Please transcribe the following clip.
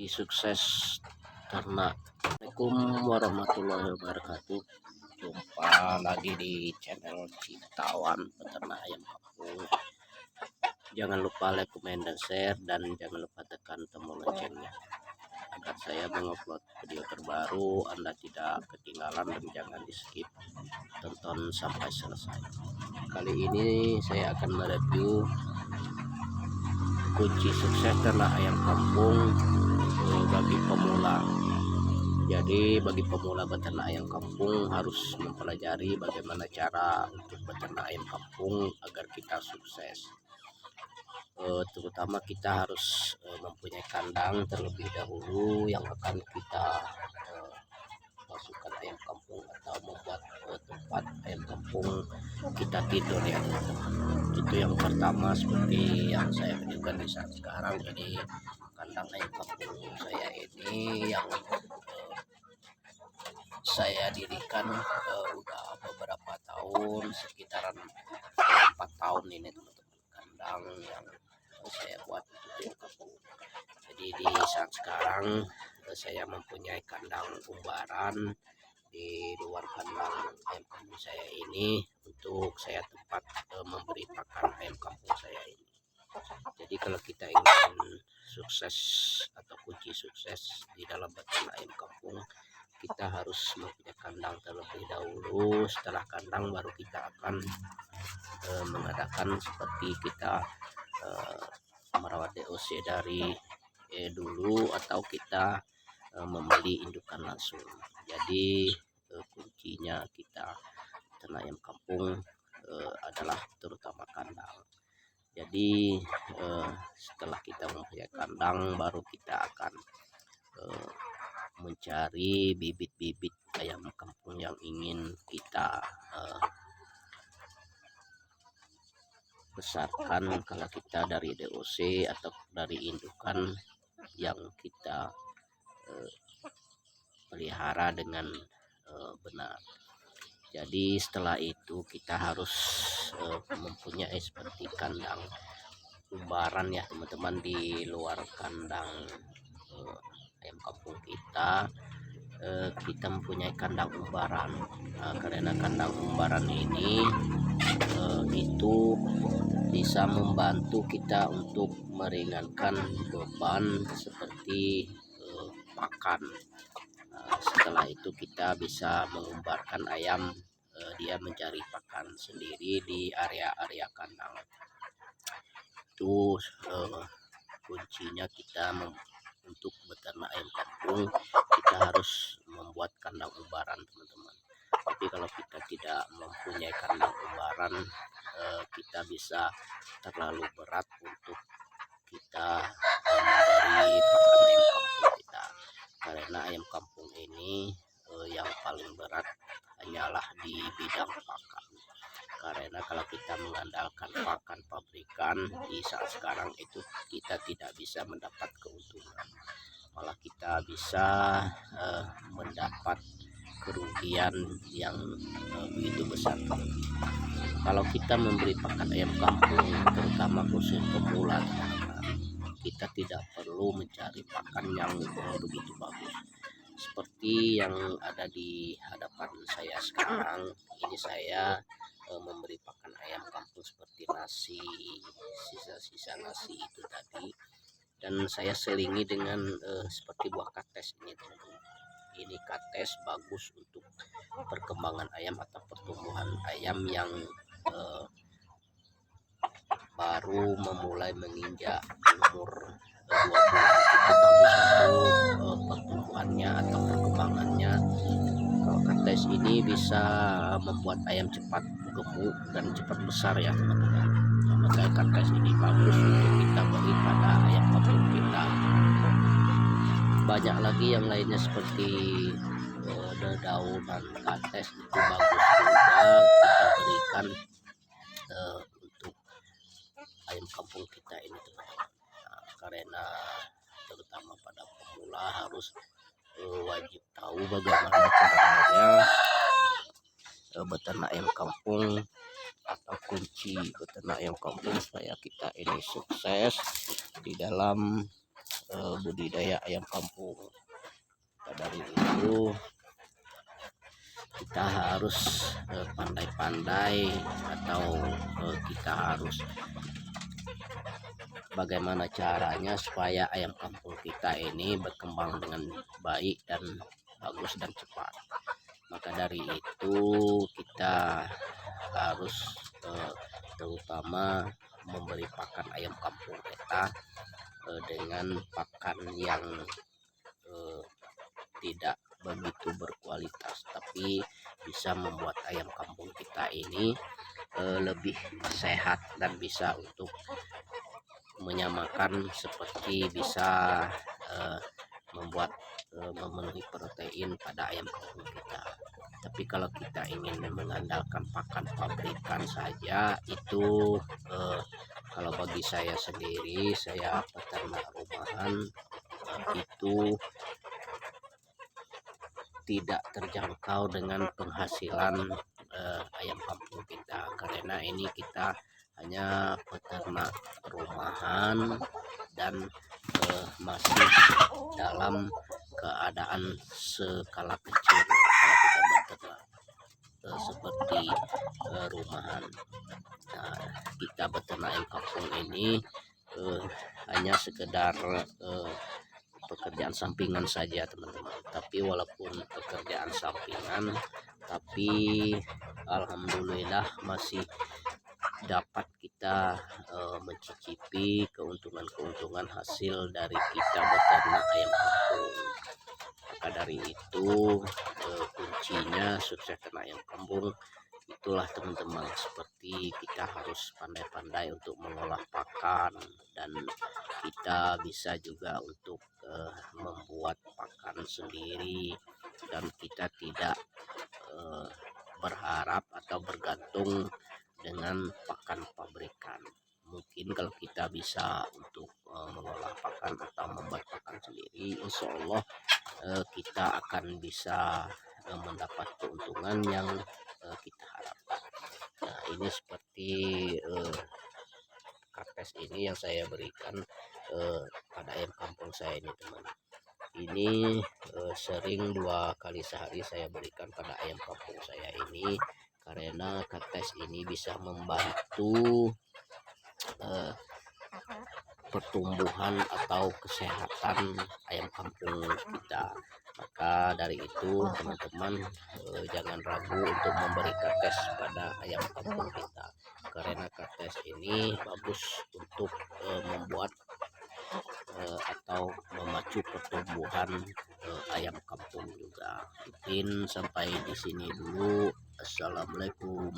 kunci sukses ternak. Assalamualaikum warahmatullahi wabarakatuh. Jumpa lagi di channel Citawan Peternak Ayam Kampung. Jangan lupa like, comment, dan share, dan jangan lupa tekan tombol loncengnya agar saya mengupload video terbaru Anda tidak ketinggalan, dan jangan di skip, tonton sampai selesai. Kali ini saya akan mereview kunci sukses ternak ayam kampung bagi pemula. Jadi bagi pemula beternak ayam kampung harus mempelajari bagaimana cara untuk beternak ayam kampung agar kita sukses. Terutama kita harus mempunyai kandang terlebih dahulu yang akan kita masukkan ayam kampung atau membuat tempat ayam kampung kita tidur ya teman-teman. Itu yang pertama, seperti yang saya tunjukkan di saat sekarang. Jadi kandang ayam kampung saya ini yang saya dirikan udah beberapa tahun, sekitaran 4 tahun ini teman-teman. Kandang yang saya buat untuk ayam kampung. Jadi di saat sekarang saya mempunyai kandang umbaran di luar kandang ayam kampung saya ini untuk saya tempat memberi pakan ayam kampung saya ini. Jadi kalau kita ingin sukses atau kunci sukses di dalam beternak ayam kampung, kita harus mempunyai kandang terlebih dahulu. Setelah kandang baru kita akan mengadakan seperti kita merawat DOC dari dulu, atau kita membeli indukan langsung. Jadi kuncinya kita ternak ayam kampung adalah terutama kandang. Jadi setelah kita mempunyai kandang, baru kita akan mencari bibit-bibit ayam kampung yang ingin kita besarkan. Kalau kita dari DOC atau dari indukan yang kita pelihara dengan benar. Jadi setelah itu kita harus mempunyai seperti kandang umbaran ya teman-teman. Di luar kandang ayam kampung kita mempunyai kandang umbaran. Karena kandang umbaran ini itu bisa membantu kita untuk meringankan beban seperti pakan. Setelah itu kita bisa mengumbarkan ayam, dia mencari pakan sendiri di area-area kandang. Itu kuncinya kita untuk beternak ayam kampung, kita harus membuat kandang umbaran teman-teman. Tapi kalau kita tidak mempunyai kandang umbaran, kita bisa terlalu berat untuk kita memberi pakan ayam kampung kita. Karena ayam kampung ini yang paling berat hanyalah di bidang pakan. Karena kalau kita mengandalkan pakan pabrikan di saat sekarang itu, kita tidak bisa mendapat keuntungan, malah kita bisa mendapat kerugian yang begitu besar. Kalau kita memberi pakan ayam kampung, terutama khusus pemula, kita tidak perlu mencari pakan yang begitu bagus seperti yang ada di hadapan saya sekarang. Ini saya memberi pakan ayam kampung seperti nasi, sisa-sisa nasi itu tadi, dan saya selingi dengan seperti buah kates ini teman-teman. Ini kates bagus untuk perkembangan ayam atau pertumbuhan ayam yang baru memulai menginjak umur 2 bulan. Itu bagus untuk pertumbuhannya atau perkembangannya. Kalau kates ini bisa membuat ayam cepat gemuk dan cepat besar ya teman-teman. Maka kates ini bagus untuk kita beri pada ayam kampung kita. Banyak lagi yang lainnya seperti dedaunan kates, itu bagus juga kita berikan untuk ayam kampung kita ini teman-teman. Karena terutama pada pemula harus wajib tahu bagaimana caranya beternak ayam kampung atau kunci beternak ayam kampung supaya kita ini sukses di dalam budidaya ayam kampung. Maka dari itu kita harus pandai-pandai atau kita harus bagaimana caranya supaya ayam kampung kita ini berkembang dengan baik dan bagus dan cepat. Maka dari itu kita harus terutama memberi pakan ayam kampung kita dengan pakan yang tidak begitu berkualitas, tapi bisa membuat ayam kampung kita ini lebih sehat dan bisa untuk menyamakan seperti bisa membuat memenuhi protein pada ayam kampung kita. Tapi kalau kita ingin mengandalkan pakan pabrikan saja, itu kalau bagi saya sendiri, saya peternak rumahan, itu tidak terjangkau dengan penghasilan ayam kampung kita, karena ini kita hanya peternak rumahan dan masih dalam keadaan skala kecil kalau kita beternak seperti rumahan. Nah, kita beternak ayam kampung ini hanya sekedar pekerjaan sampingan saja teman-teman. Tapi walaupun pekerjaan sampingan, tapi alhamdulillah masih dapat kita mencicipi keuntungan hasil dari kita beternak ayam kampung. Maka dari itu kuncinya sukses ternak ayam kampung itulah teman-teman, seperti kita harus pandai-pandai untuk mengolah pakan, dan kita bisa juga untuk membuat pakan sendiri, dan kita tidak berharap atau bergantung dengan pakan pabrikan. Mungkin kalau kita bisa untuk mengolah pakan atau membuat pakan sendiri, insya Allah kita akan bisa mendapat keuntungan yang kita harapkan. Nah, ini seperti kartes ini yang saya berikan pada ayam kampung saya ini teman. Ini sering 2 kali sehari saya berikan pada ayam kampung saya ini, karena kartes ini bisa membantu pertumbuhan atau kesehatan ayam kampung kita. Maka dari itu teman-teman jangan ragu untuk memberi kartes pada ayam kampung kita, karena kartes ini bagus untuk membuat atau memacu pertumbuhan ayam kampung juga. Mungkin sampai di sini dulu. Assalamualaikum.